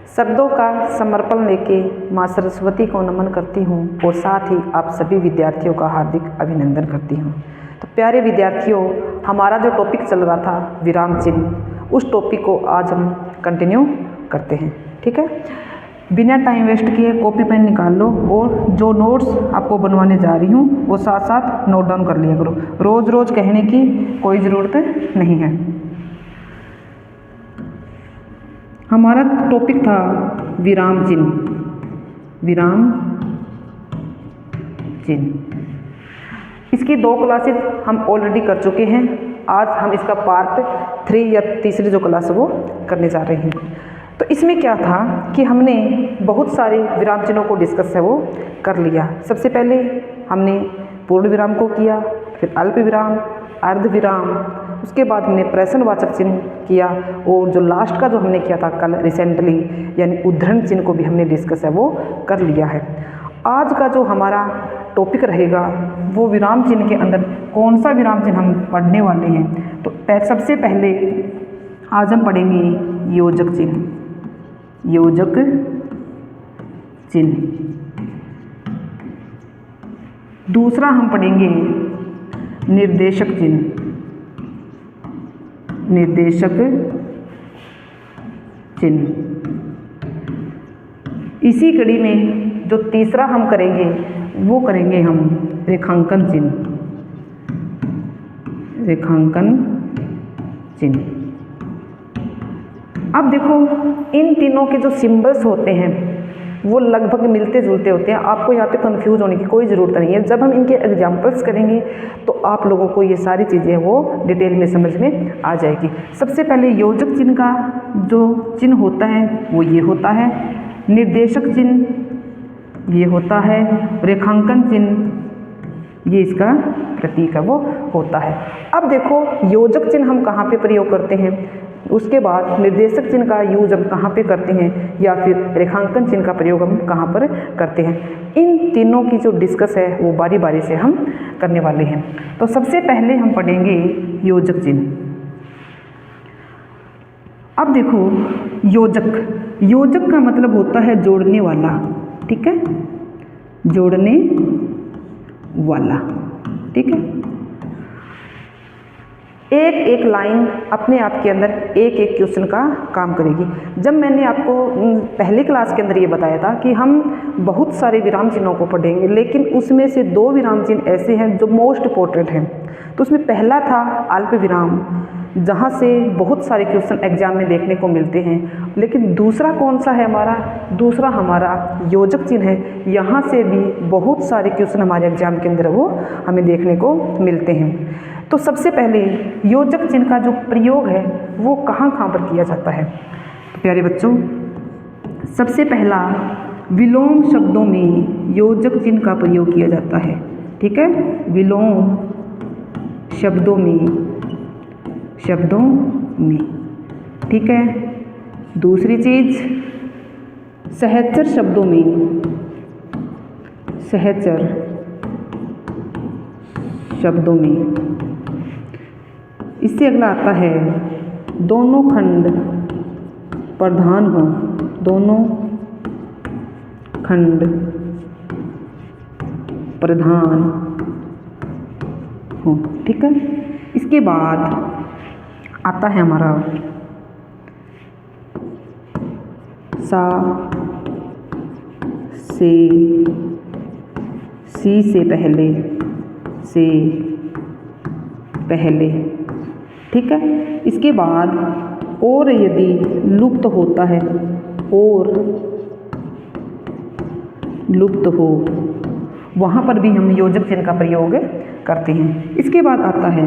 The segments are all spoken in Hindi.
शब्दों का समर्पण लेके माँ सरस्वती को नमन करती हूँ और साथ ही आप सभी विद्यार्थियों का हार्दिक अभिनंदन करती हूँ। तो प्यारे विद्यार्थियों, हमारा जो टॉपिक चल रहा था विराम चिन्ह, उस टॉपिक को आज हम कंटिन्यू करते हैं। ठीक है, बिना टाइम वेस्ट किए कॉपी पेन निकाल लो और जो नोट्स आपको बनवाने जा रही हूँ वो साथ साथ नोट डाउन कर लिया करो। रोज़ रोज़ कहने की कोई ज़रूरत नहीं है। हमारा टॉपिक था विराम चिन्ह। विराम चिन्ह, इसकी 2 क्लासेस हम ऑलरेडी कर चुके हैं। आज हम इसका पार्ट 3 या तीसरी जो क्लास है वो करने जा रहे हैं। तो इसमें क्या था कि हमने बहुत सारे विराम चिन्हों को डिस्कस है वो कर लिया। सबसे पहले हमने पूर्ण विराम को किया, फिर अल्प विराम, अर्ध विराम, उसके बाद हमने प्रश्नवाचक चिन्ह किया और जो लास्ट का जो हमने किया था कल रिसेंटली, यानी उद्धरण चिन्ह को भी हमने डिस्कस है वो कर लिया है। आज का जो हमारा टॉपिक रहेगा वो विराम चिन्ह के अंदर कौन सा विराम चिन्ह हम पढ़ने वाले हैं। तो सबसे पहले आज हम पढ़ेंगे योजक चिन्ह। योजक चिन्ह। दूसरा हम पढ़ेंगे निर्देशक चिन्ह। निर्देशक चिन्ह। इसी कड़ी में जो तीसरा हम करेंगे वो करेंगे हम रेखांकन चिन्ह। रेखांकन चिन्ह। अब देखो, इन तीनों के जो सिंबल्स होते हैं वो लगभग मिलते जुलते होते हैं। आपको यहाँ पे कंफ्यूज होने की कोई ज़रूरत नहीं है। जब हम इनके एग्जाम्पल्स करेंगे तो आप लोगों को ये सारी चीज़ें वो डिटेल में समझ में आ जाएगी। सबसे पहले योजक चिन्ह का जो चिन्ह होता है वो ये होता है। निर्देशक चिन्ह ये होता है। रेखांकन चिन्ह ये इसका प्रतीक है वो होता है। अब देखो, योजक चिन्ह हम कहाँ पे प्रयोग करते हैं, उसके बाद निर्देशक चिन्ह का यूज हम कहाँ पे करते हैं, या फिर रेखांकन चिन्ह का प्रयोग हम कहाँ पर करते हैं। इन तीनों की जो डिस्कस है वो बारी बारी से हम करने वाले हैं। तो सबसे पहले हम पढ़ेंगे योजक चिन्ह। अब देखो, योजक, योजक का मतलब होता है जोड़ने वाला। ठीक है, जोड़ने वाला। ठीक है, एक एक लाइन अपने आप के अंदर एक एक क्वेश्चन का काम करेगी। जब मैंने आपको पहली क्लास के अंदर ये बताया था कि हम बहुत सारे विराम चिन्हों को पढ़ेंगे, लेकिन उसमें से 2 विराम चिन्ह ऐसे हैं जो मोस्ट इंपॉर्टेंट हैं। तो उसमें पहला था अल्प विराम, जहाँ से बहुत सारे क्वेश्चन एग्जाम में देखने को मिलते हैं। लेकिन दूसरा कौन सा है हमारा, दूसरा हमारा योजक चिन्ह है। यहाँ से भी बहुत सारे क्वेश्चन हमारे एग्जाम के अंदर वो हमें देखने को मिलते हैं। तो सबसे पहले योजक चिन्ह का जो प्रयोग है वो कहाँ पर किया जाता है। तो प्यारे बच्चों, सबसे पहला विलोम शब्दों में योजक चिन्ह का प्रयोग किया जाता है। ठीक है, विलोम शब्दों में ठीक है। दूसरी चीज, सहचर शब्दों में, सहचर शब्दों में। इससे अगला आता है दोनों खंड प्रधान हो। दोनों खंड प्रधान हो। ठीक है, इसके बाद आता है हमारा सा से, सी से पहले, से पहले। ठीक है, इसके बाद और यदि लुप्त होता है, और लुप्त हो, वहाँ पर भी हम योजक चिन्ह का प्रयोग करते हैं। इसके बाद आता है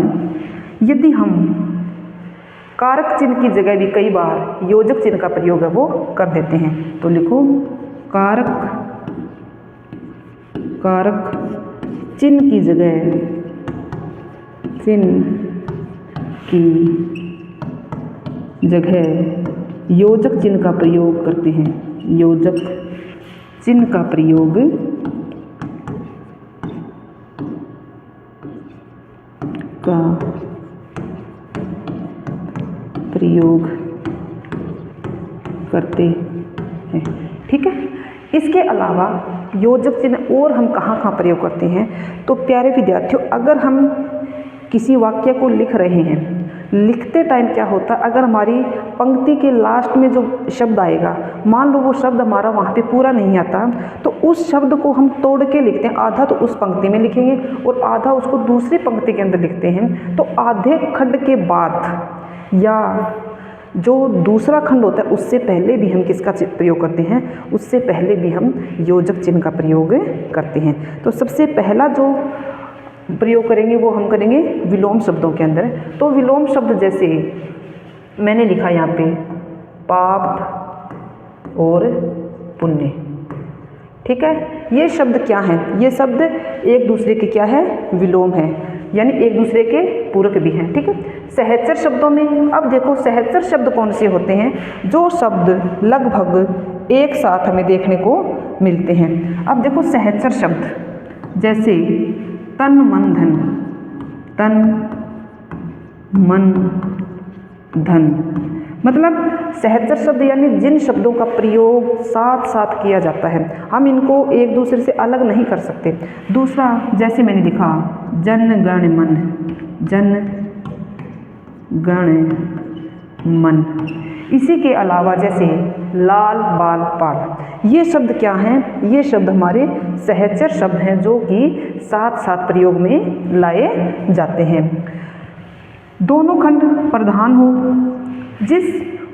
यदि हम कारक चिन्ह की जगह भी कई बार योजक चिन्ह का प्रयोग है वो कर देते हैं। तो लिखो कारक, कारक चिन्ह की जगह, चिन्ह की जगह योजक चिन्ह का प्रयोग करते हैं। योजक चिन्ह का प्रयोग करते हैं। ठीक है, इसके अलावा योजक चिन्ह और हम कहाँ कहाँ प्रयोग करते हैं? तो प्यारे विद्यार्थियों, अगर हम किसी वाक्य को लिख रहे हैं, लिखते टाइम क्या होता है, अगर हमारी पंक्ति के लास्ट में जो शब्द आएगा, मान लो वो शब्द हमारा वहाँ पे पूरा नहीं आता, तो उस शब्द को हम तोड़ के लिखते हैं। आधा तो उस पंक्ति में लिखेंगे और आधा उसको दूसरी पंक्ति के अंदर लिखते हैं। तो आधे खंड के बाद या जो दूसरा खंड होता है उससे पहले भी हम किसका प्रयोग करते हैं? उससे पहले भी हम योजक चिन्ह का प्रयोग करते हैं। तो सबसे पहला जो प्रयोग करेंगे वो हम करेंगे विलोम शब्दों के अंदर। तो विलोम शब्द जैसे मैंने लिखा यहाँ पे पाप और पुण्य। ठीक है, ये शब्द क्या हैं? ये शब्द एक दूसरे के क्या है? विलोम है, यानी एक दूसरे के पूरक भी हैं। ठीक है, सहचर शब्दों में अब देखो सहचर शब्द कौन से होते हैं? जो शब्द लगभग एक साथ हमें देखने को मिलते हैं। अब देखो सहचर शब्द जैसे तन मन धन, तन मन धन, मतलब सहचर शब्द यानी जिन शब्दों का प्रयोग साथ साथ किया जाता है, हम इनको एक दूसरे से अलग नहीं कर सकते। दूसरा जैसे मैंने लिखा जन गण मन, जन गण मन। इसी के अलावा जैसे लाल बाल पाल, ये शब्द क्या हैं? ये शब्द हमारे सहचर शब्द हैं जो कि साथ साथ प्रयोग में लाए जाते हैं। दोनों खंड प्रधान हो, जिस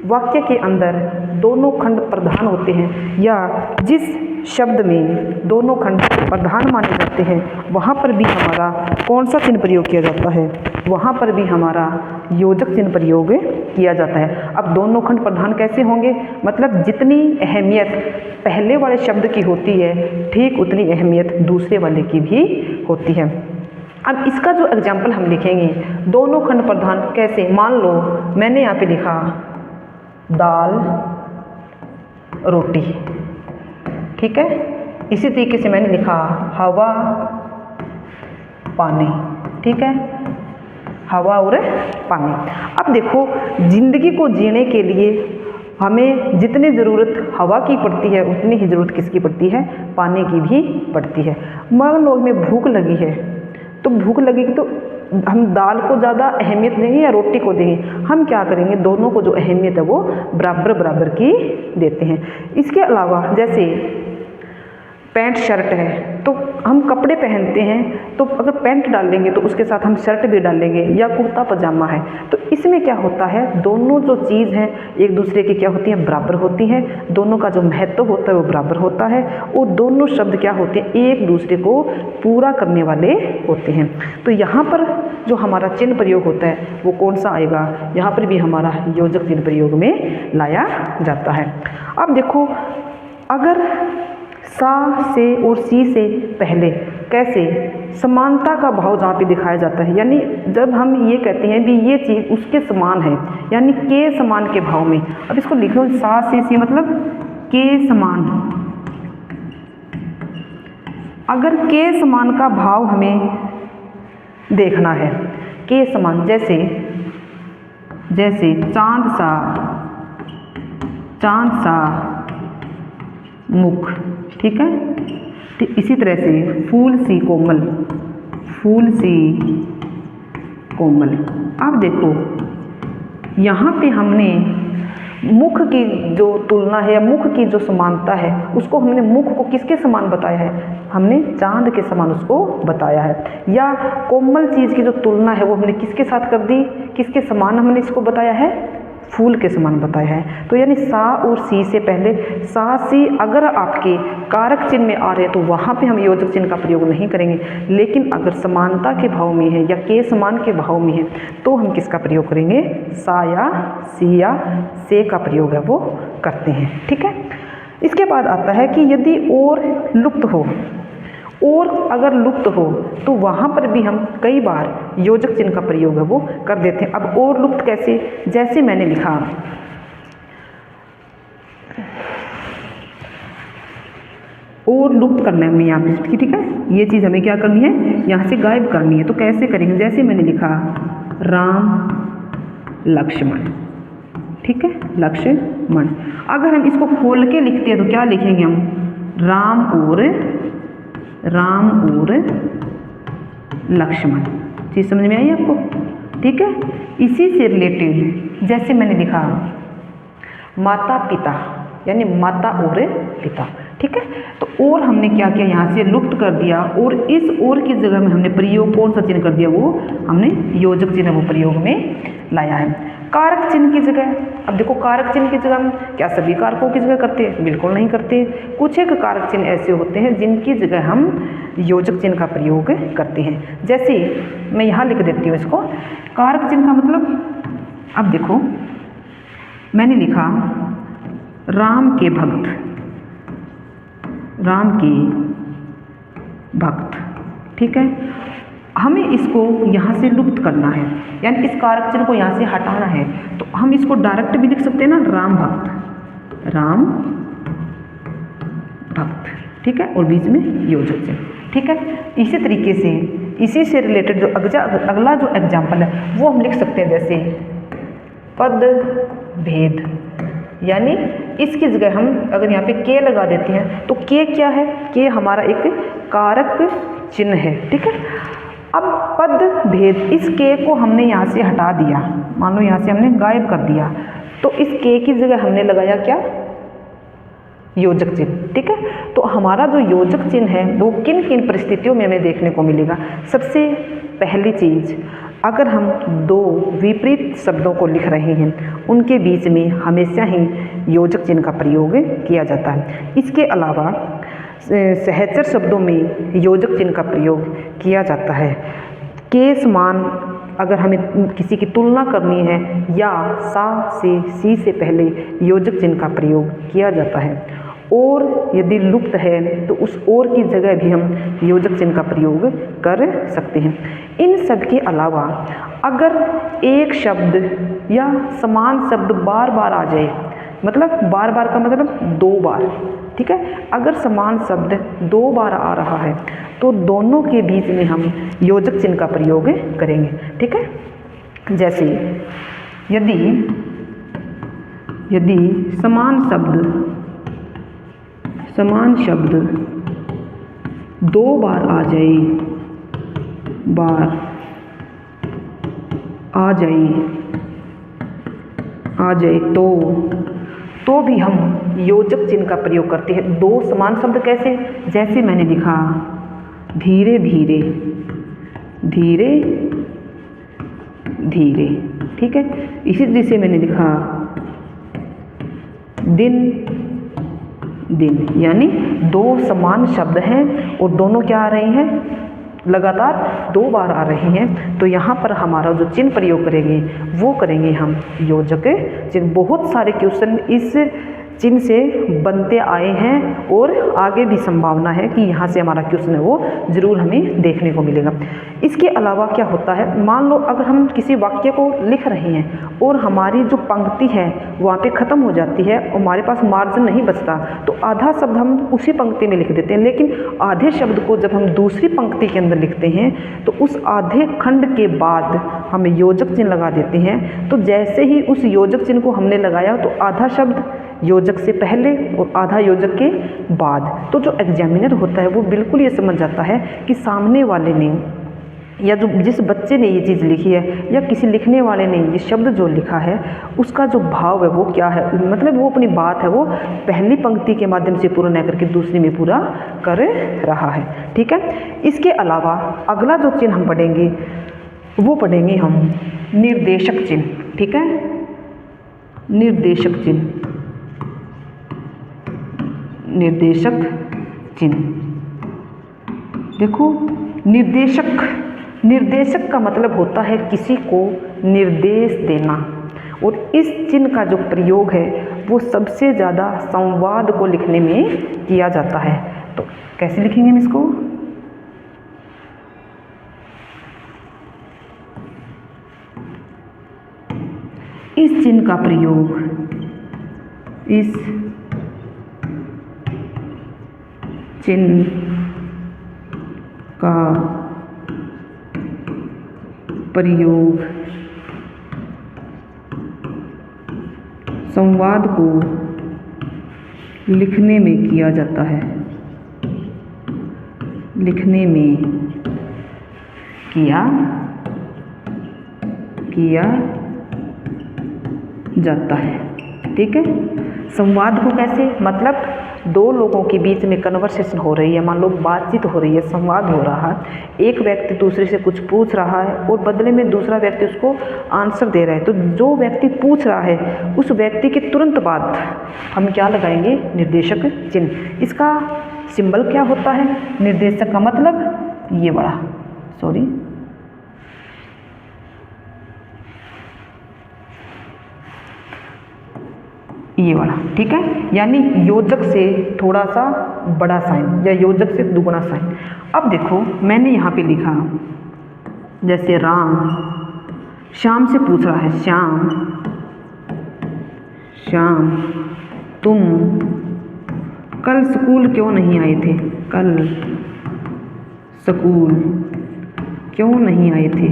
वाक्य के अंदर दोनों खंड प्रधान होते हैं या जिस शब्द में दोनों खंड प्रधान माने जाते हैं, वहाँ पर भी हमारा कौन सा चिन्ह प्रयोग किया जाता है? वहाँ पर भी हमारा योजक चिन्ह प्रयोग किया जाता है। अब दोनों खंड प्रधान कैसे होंगे? मतलब जितनी अहमियत पहले वाले शब्द की होती है, ठीक उतनी अहमियत दूसरे वाले की भी होती है। अब इसका जो एग्जाम्पल हम लिखेंगे, दोनों खंड प्रधान कैसे? मान लो मैंने यहाँ पे लिखा दाल रोटी। ठीक है, इसी तरीके से मैंने लिखा हवा पानी। ठीक है, हवा और पानी। अब देखो जिंदगी को जीने के लिए हमें जितनी ज़रूरत हवा की पड़ती है उतनी ही ज़रूरत किसकी पड़ती है? पानी की भी पड़ती है। मान लो हमें भूख लगी है, तो भूख लगेगी तो हम दाल को ज़्यादा अहमियत देंगे या रोटी को देंगे? हम क्या करेंगे? दोनों को जो अहमियत है वो बराबर बराबर की देते हैं। इसके अलावा जैसे पैंट शर्ट है, तो हम कपड़े पहनते हैं, तो अगर पैंट डालेंगे तो उसके साथ हम शर्ट भी डालेंगे, या कुर्ता पजामा है, तो इसमें क्या होता है? दोनों जो चीज़ हैं एक दूसरे की क्या होती हैं? बराबर होती हैं। दोनों का जो महत्व होता है वो बराबर होता है और दोनों शब्द क्या होते हैं? एक दूसरे को पूरा करने वाले होते हैं। तो यहाँ पर जो हमारा चिन्ह प्रयोग होता है वो कौन सा आएगा? यहाँ पर भी हमारा योजक चिन्ह प्रयोग में लाया जाता है। अब देखो अगर सा से और सी से पहले कैसे समानता का भाव जहाँ पे दिखाया जाता है, यानी जब हम ये कहते हैं भी ये चीज़ उसके समान है, यानी के समान के भाव में। अब इसको लिखो सा से सी मतलब के समान। अगर के समान का भाव हमें देखना है, के समान जैसे जैसे चांद सा मुख। ठीक है, तो इसी तरह से फूल सी कोमल। अब देखो यहाँ पे हमने मुख की जो तुलना है या मुख की जो समानता है उसको हमने मुख को किसके समान बताया है? हमने चांद के समान उसको बताया है। या कोमल चीज़ की जो तुलना है वो हमने किसके साथ कर दी? किसके समान हमने इसको बताया है? फूल के समान बताया है। तो यानी सा और सी से पहले सा सी अगर आपके कारक चिन्ह में आ रहे हैं तो वहाँ पे हम योजक चिन्ह का प्रयोग नहीं करेंगे, लेकिन अगर समानता के भाव में है या के समान के भाव में है तो हम किसका प्रयोग करेंगे? सा या सी या से का प्रयोग है वो करते हैं। ठीक है, इसके बाद आता है कि यदि और लुप्त हो, और अगर लुप्त हो तो वहाँ पर भी हम कई बार योजक चिन्ह का प्रयोग है वो कर देते हैं। अब और लुप्त कैसे? जैसे मैंने लिखा और लुप्त करना है हमें यहाँ पे। ठीक है, ये चीज़ हमें क्या करनी है? यहाँ से गायब करनी है। तो कैसे करेंगे? जैसे मैंने लिखा राम लक्ष्मण। ठीक है, लक्ष्मण। अगर हम इसको खोल के लिखते हैं तो क्या लिखेंगे हम, राम और लक्ष्मण। चीज़ समझ में आई आपको, ठीक है। इसी से रिलेटेड जैसे मैंने लिखा माता पिता, यानी माता और पिता, ठीक है। तो और हमने क्या किया, यहाँ से लुप्त कर दिया और इस और की जगह में हमने प्रयोग कौन सा चिन्ह कर दिया, वो हमने योजक चिन्ह वो प्रयोग में लाया है। कारक चिन्ह की जगह, अब देखो कारक चिन्ह की जगह हम क्या सभी कारकों की जगह करते हैं, बिल्कुल नहीं करते। कुछ एक कारक चिन्ह ऐसे होते हैं जिनकी जगह हम योजक चिन्ह का प्रयोग करते हैं। जैसे मैं यहाँ लिख देती हूँ इसको, कारक चिन्ह का मतलब, अब देखो मैंने लिखा राम के भक्त, राम के भक्त, ठीक है। हमें इसको यहाँ से लुप्त करना है, यानी इस कारक चिन्ह को यहाँ से हटाना है, तो हम इसको डायरेक्ट भी लिख सकते हैं ना, राम भक्त, राम भक्त, ठीक है, और बीच में योजक चिन्ह, ठीक है। इसी तरीके से इसी से रिलेटेड जो अगला जो एग्जाम्पल है वो हम लिख सकते हैं, जैसे पद भेद, यानी इसकी जगह हम अगर यहाँ पे के लगा देते हैं तो के क्या है, के हमारा एक कारक चिन्ह है, ठीक है। अब पद भेद, इस के को हमने यहाँ से हटा दिया, मान लो यहाँ से हमने गायब कर दिया, तो इस के की जगह हमने लगाया क्या, योजक चिन्ह, ठीक है। तो हमारा जो योजक चिन्ह है वो किन किन परिस्थितियों में हमें देखने को मिलेगा। सबसे पहली चीज़, अगर हम दो विपरीत शब्दों को लिख रहे हैं उनके बीच में हमेशा ही योजक चिन्ह का प्रयोग किया जाता है। इसके अलावा सहचर शब्दों में योजक चिन्ह का प्रयोग किया जाता है। के समान अगर हमें किसी की तुलना करनी है या सा से सी से पहले योजक चिन्ह का प्रयोग किया जाता है। और यदि लुप्त है तो उस और की जगह भी हम योजक चिन्ह का प्रयोग कर सकते हैं। इन सब के अलावा अगर एक शब्द या समान शब्द बार बार आ जाए, मतलब बार बार का मतलब दो बार, ठीक है, अगर समान शब्द दो बार आ रहा है तो दोनों के बीच में हम योजक चिन्ह का प्रयोग करेंगे, ठीक है। जैसे यदि समान शब्द दो बार आ जाए तो भी हम योजक चिन्ह का प्रयोग करते हैं। दो समान शब्द कैसे, जैसे मैंने लिखा धीरे धीरे, ठीक है। इसी तरह से मैंने लिखा दिन, यानी दो समान शब्द हैं और दोनों क्या आ रहे हैं, लगातार दो बार आ रहे हैं, तो यहाँ पर हमारा जो चिन्ह प्रयोग करेंगे वो करेंगे हम योजक चिन्ह। बहुत सारे क्वेश्चन इस चिन्ह से बनते आए हैं और आगे भी संभावना है कि यहाँ से हमारा क्वेश्चन है वो जरूर हमें देखने को मिलेगा। इसके अलावा क्या होता है, मान लो अगर हम किसी वाक्य को लिख रहे हैं और हमारी जो पंक्ति है वहाँ पे ख़त्म हो जाती है और हमारे पास मार्जिन नहीं बचता, तो आधा शब्द हम उसी पंक्ति में लिख देते हैं। लेकिन आधे शब्द को जब हम दूसरी पंक्ति के अंदर लिखते हैं तो उस आधे खंड के बाद हम योजक चिन्ह लगा देते हैं। तो जैसे ही उस योजक चिन्ह को हमने लगाया तो आधा शब्द योजक से पहले और आधा योजक के बाद, तो जो एग्जामिनर होता है वो बिल्कुल ये समझ जाता है कि सामने वाले ने या जो जिस बच्चे ने ये चीज़ लिखी है या किसी लिखने वाले ने ये शब्द जो लिखा है उसका जो भाव है वो क्या है, मतलब वो अपनी बात है वो पहली पंक्ति के माध्यम से पूरा न करके दूसरी में पूरा कर रहा है, ठीक है। इसके अलावा अगला जो चिन्ह हम पढ़ेंगे वो पढ़ेंगे हम निर्देशक चिन्ह, ठीक है। निर्देशक चिन्ह, देखो निर्देशक का मतलब होता है किसी को निर्देश देना, और इस चिन्ह का जो प्रयोग है वो सबसे ज़्यादा संवाद को लिखने में किया जाता है। तो कैसे लिखेंगे हम इसको, इस चिन्ह का प्रयोग, इस चिन्ह का प्रयोग संवाद को लिखने में किया जाता है, लिखने में किया जाता है। ठीक है, संवाद को कैसे, मतलब दो लोगों के बीच में कन्वर्सेशन हो रही है, मान लो बातचीत हो रही है, संवाद हो रहा है, एक व्यक्ति दूसरे से कुछ पूछ रहा है और बदले में दूसरा व्यक्ति उसको आंसर दे रहा है। तो जो व्यक्ति पूछ रहा है उस व्यक्ति के तुरंत बाद हम क्या लगाएंगे, निर्देशक चिन्ह। इसका सिंबल क्या होता है, निर्देशक का मतलब ये बड़ा, सॉरी ये वाला। ठीक है, यानी योजक से थोड़ा सा बड़ा साइन या योजक से दुगुना साइन। अब देखो मैंने यहाँ पे लिखा, जैसे राम श्याम से पूछ रहा है, श्याम तुम कल स्कूल क्यों नहीं आए थे, कल स्कूल क्यों नहीं आए थे,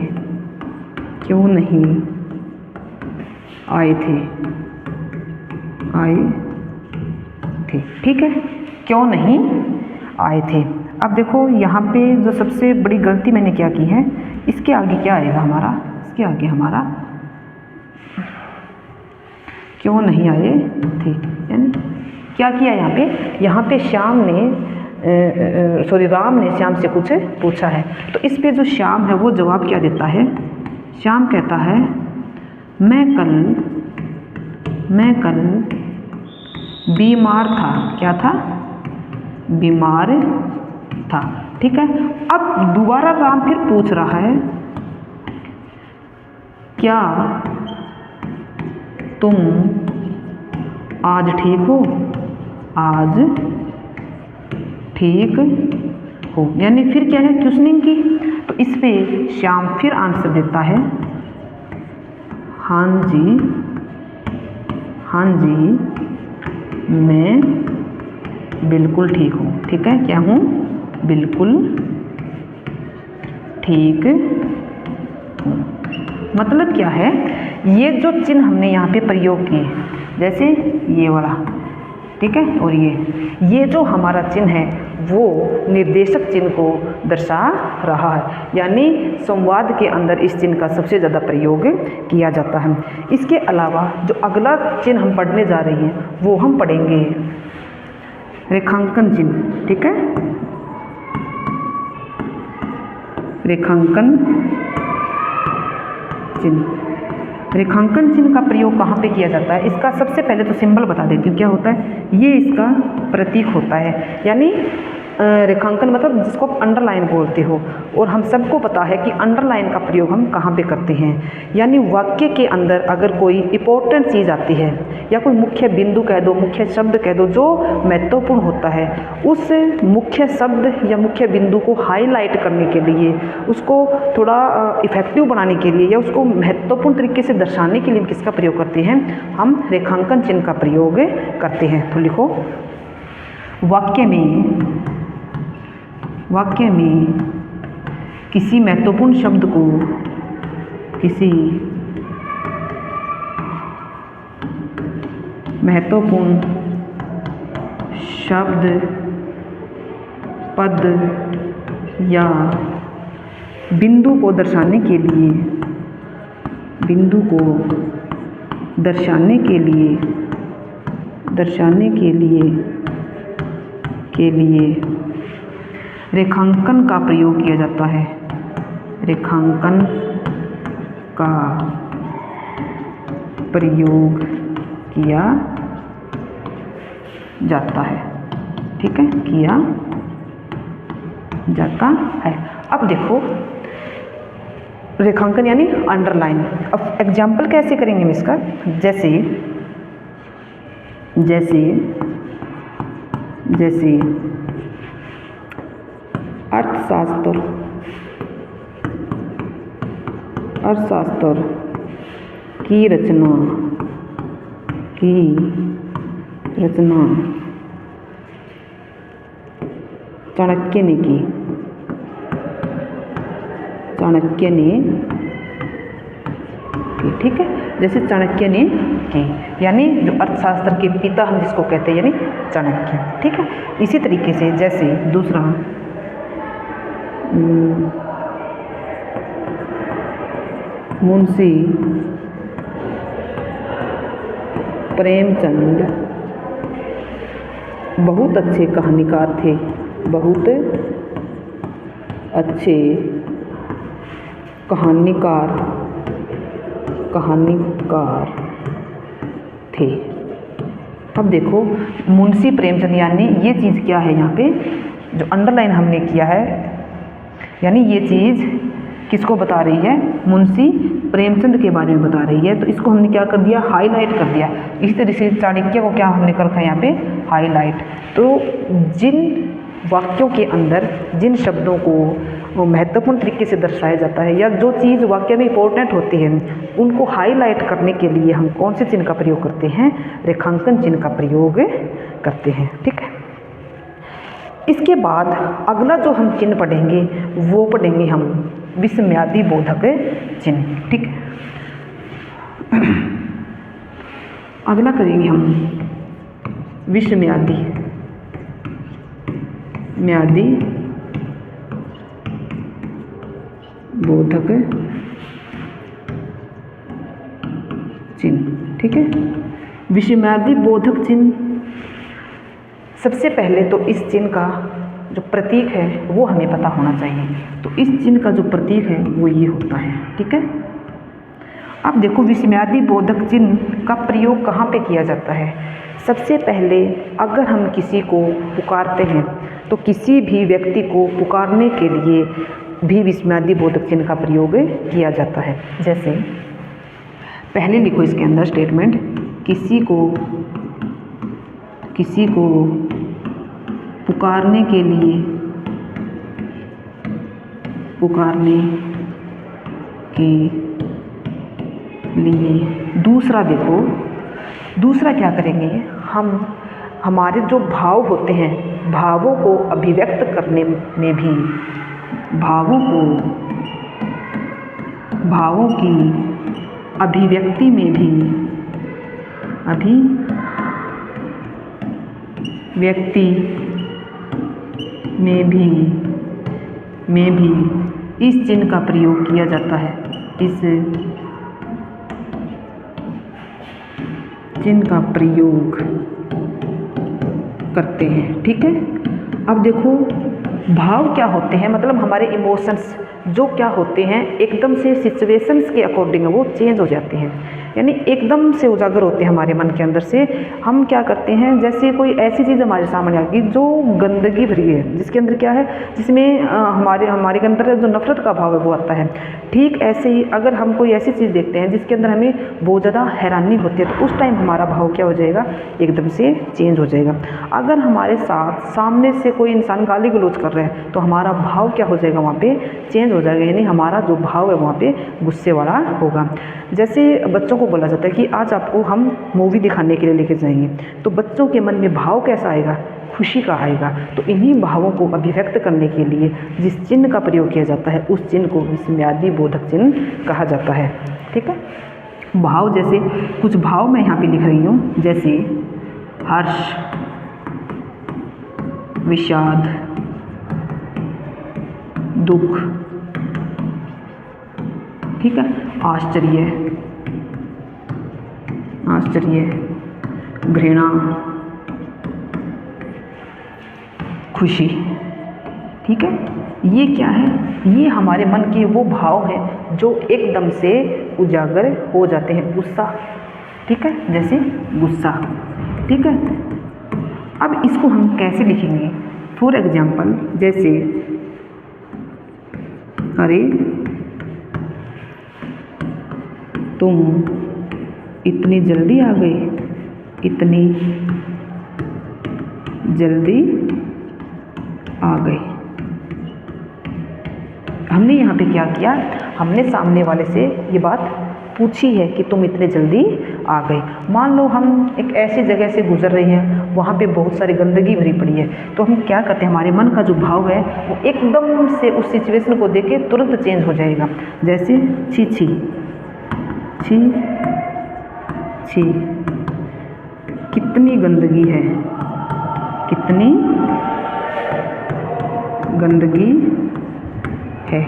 क्यों नहीं आए थे, ठीक है, क्यों नहीं आए थे। अब देखो यहाँ पे जो सबसे बड़ी गलती मैंने क्या की है, इसके आगे क्या आएगा हमारा, इसके आगे हमारा क्यों नहीं आए थे, यानी क्या किया यहाँ पे श्याम ने राम ने श्याम से कुछ पूछा है, तो इस पे जो श्याम है वो जवाब क्या देता है, श्याम कहता है मैं कल बीमार था, क्या था, बीमार था। ठीक है, अब दोबारा राम फिर पूछ रहा है, क्या तुम आज ठीक हो, आज ठीक हो, यानी फिर क्या है, क्वेश्चनिंग की। तो इस पे श्याम फिर आंसर देता है, हाँ जी मैं बिल्कुल ठीक हूँ। ठीक है, क्या हूँ, बिल्कुल ठीक हूँ। मतलब क्या है, ये जो चिन्ह हमने यहाँ पे प्रयोग किए, जैसे ये वाला, ठीक है, और ये जो हमारा चिन्ह है वो निर्देशक चिन्ह को दर्शा रहा है, यानी संवाद के अंदर इस चिन्ह का सबसे ज़्यादा प्रयोग किया जाता है। इसके अलावा जो अगला चिन्ह हम पढ़ने जा रहे हैं वो हम पढ़ेंगे रेखांकन चिन्ह। ठीक है, रेखांकन चिन्ह। रेखांकन चिन्ह का प्रयोग कहाँ पे किया जाता है, इसका सबसे पहले तो सिंबल बता देती हूँ क्या होता है। ये इसका प्रतीक होता है, यानी रेखांकन मतलब जिसको आप अंडरलाइन बोलते हो, और हम सबको पता है कि अंडरलाइन का प्रयोग हम कहाँ पे करते हैं, यानी वाक्य के अंदर अगर कोई इम्पोर्टेंट चीज़ आती है या कोई मुख्य बिंदु कह दो, मुख्य शब्द कह दो जो महत्वपूर्ण होता है, उस मुख्य शब्द या मुख्य बिंदु को हाईलाइट करने के लिए, उसको थोड़ा इफेक्टिव बनाने के लिए या उसको महत्वपूर्ण तरीके से दर्शाने के लिए हम किसका प्रयोग करते हैं, हम रेखांकन चिन्ह का प्रयोग करते हैं। तो लिखो, वाक्य में किसी महत्वपूर्ण शब्द को किसी महत्वपूर्ण शब्द, पद या बिंदु को दर्शाने के लिए, रेखांकन का प्रयोग किया जाता है, रेखांकन का प्रयोग किया जाता है। ठीक है, किया जाता है। अब देखो, रेखांकन यानी अंडरलाइन। अब एग्जाम्पल कैसे करेंगे हम इसका, जैसे अर्थशास्त्र की रचना चाणक्य की, ठीक है। जैसे चाणक्य ने की, यानी जो अर्थशास्त्र के पिता हम जिसको कहते हैं यानी चाणक्य, ठीक है। इसी तरीके से जैसे दूसरा मुंशी प्रेमचंद बहुत अच्छे कहानीकार थे, बहुत अच्छे कहानीकार थे। अब देखो मुंशी प्रेमचंद, यानी ये चीज़ क्या है यहाँ पे जो अंडरलाइन हमने किया है, यानी ये चीज़ किसको बता रही है, मुंशी प्रेमचंद के बारे में बता रही है। तो इसको हमने क्या कर दिया, हाईलाइट कर दिया। इसी तरह से चाणक्य को क्या हमने कर रखा है यहाँ पे, हाईलाइट। तो जिन वाक्यों के अंदर जिन शब्दों को महत्वपूर्ण तरीके से दर्शाया जाता है या जो चीज़ वाक्य में इंपॉर्टेंट होती है उनको हाईलाइट करने के लिए हम कौन से चिन्ह का प्रयोग करते हैं, रेखांकन चिन्ह का प्रयोग करते हैं, ठीक है। इसके बाद अगला जो हम चिन्ह पढ़ेंगे वो पढ़ेंगे हम विस्मयादि बोधक चिन्ह, ठीक है। अगला करेंगे हम विस्मयादि बोधक चिन्ह, ठीक है। विस्मयादि बोधक चिन्ह, सबसे पहले तो इस चिन्ह का जो प्रतीक है वो हमें पता होना चाहिए। तो इस चिन्ह का जो प्रतीक है वो ये होता है, ठीक है। अब देखो विस्मयादि बोधक चिन्ह का प्रयोग कहाँ पे किया जाता है। सबसे पहले अगर हम किसी को पुकारते हैं तो किसी भी व्यक्ति को पुकारने के लिए भी विस्मयादि बोधक चिन्ह का प्रयोग किया जाता है। जैसे पहले लिखो इसके अंदर स्टेटमेंट, किसी को पुकारने के लिए दूसरा देखो, दूसरा क्या करेंगे हम, हमारे जो भाव होते हैं भावों को अभिव्यक्त करने में भी, भावों की अभिव्यक्ति में भी, में भी इस चिन्ह का प्रयोग किया जाता है, इस चिन्ह का प्रयोग करते हैं, ठीक है। अब देखो भाव क्या होते हैं, मतलब हमारे इमोशंस जो क्या होते हैं एकदम से सिचुएशंस के अकॉर्डिंग वो चेंज हो जाते हैं, यानी एकदम से उजागर होते हैं हमारे मन के अंदर से। हम क्या करते हैं, जैसे कोई ऐसी चीज़ हमारे सामने आ गई जो गंदगी भरी है, जिसके अंदर क्या है, जिसमें हमारे अंदर जो नफरत का भाव है वो आता है। ठीक ऐसे ही अगर हम कोई ऐसी चीज़ देखते हैं जिसके अंदर हमें बहुत ज़्यादा हैरानी होती है तो उस टाइम हमारा भाव क्या हो जाएगा, एकदम से चेंज हो जाएगा। अगर हमारे साथ सामने से कोई इंसान गाली गलौज कर रहा है तो हमारा भाव क्या हो जाएगा, वहाँ पे चेंज हो जाएगा, यानी हमारा जो भाव है वहाँ पे गुस्से वाला होगा। जैसे बच्चों को बोला जाता है कि आज आपको हम मूवी दिखाने के लिए लेके जाएंगे, तो बच्चों के मन में भाव कैसा आएगा, खुशी का आएगा। तो इन्हीं भावों को अभिव्यक्त करने के लिए जिस चिन्ह का प्रयोग किया जाता है उस चिन्ह को विस्मयादि बोधक चिन्ह कहा जाता है, ठीक है। भाव, जैसे कुछ भाव मैं यहाँ पे लिख रही हूँ, जैसे हर्ष, विषाद, दुख, ठीक है, आश्चर्य, घृणा, खुशी, ठीक है। ये क्या है, ये हमारे मन के वो भाव हैं जो एकदम से उजागर हो जाते हैं। गुस्सा, ठीक है, जैसे गुस्सा, ठीक है। अब इसको हम कैसे लिखेंगे, फॉर एग्जाम्पल जैसे अरे तुम इतनी जल्दी आ गए, इतनी जल्दी आ गए। हमने यहाँ पे क्या किया, हमने सामने वाले से ये बात पूछी है कि तुम इतने जल्दी आ गए। मान लो हम एक ऐसी जगह से गुजर रहे हैं, वहाँ पे बहुत सारी गंदगी भरी पड़ी है, तो हम क्या करते हैं, हमारे मन का जो भाव है वो एकदम से उस सिचुएशन को देख के तुरंत चेंज हो जाएगा। जैसे छी छी, छी छी, कितनी गंदगी है, कितनी गंदगी है।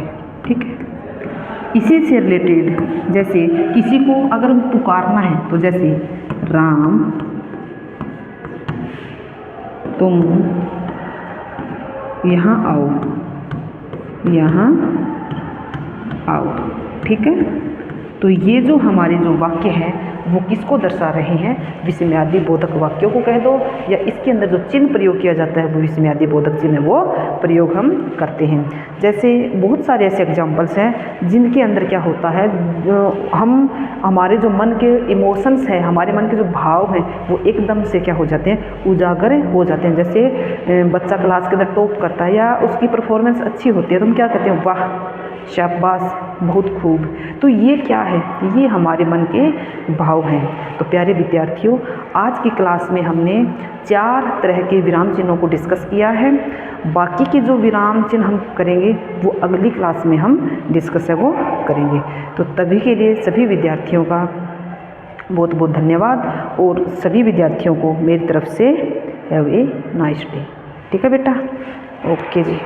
ठीक है, इसी से रिलेटेड जैसे किसी को अगर पुकारना है तो जैसे राम तुम यहाँ आओ, यहाँ आओ। ठीक है, तो ये जो हमारे जो वाक्य हैं वो किसको दर्शा रहे हैं, विस्मयादि बोधक वाक्यों को कह दो, या इसके अंदर जो चिन्ह प्रयोग किया जाता है वो विस्मयादि बोधक चिन्ह वो प्रयोग हम करते हैं। जैसे बहुत सारे ऐसे एग्जाम्पल्स हैं जिनके अंदर क्या होता है, हम हमारे जो मन के इमोशंस हैं, हमारे मन के जो भाव हैं वो एकदम से क्या हो जाते हैं, उजागर हो जाते हैं। जैसे बच्चा क्लास के अंदर टॉप करता है या उसकी परफॉर्मेंस अच्छी होती है तो हम क्या कहते हैं, वाह, शाबाश, बहुत खूब। तो ये क्या है, ये हमारे मन के भाव हैं। तो प्यारे विद्यार्थियों, आज की क्लास में हमने 4 तरह के विराम चिन्हों को डिस्कस किया है। बाकी के जो विराम चिन्ह हम करेंगे वो अगली क्लास में हम डिस्कस है वो करेंगे। तो तभी के लिए सभी विद्यार्थियों का बहुत बहुत धन्यवाद, और सभी विद्यार्थियों को मेरी तरफ से हैव ए नाइस डे। ठीक है बेटा, ओके जी।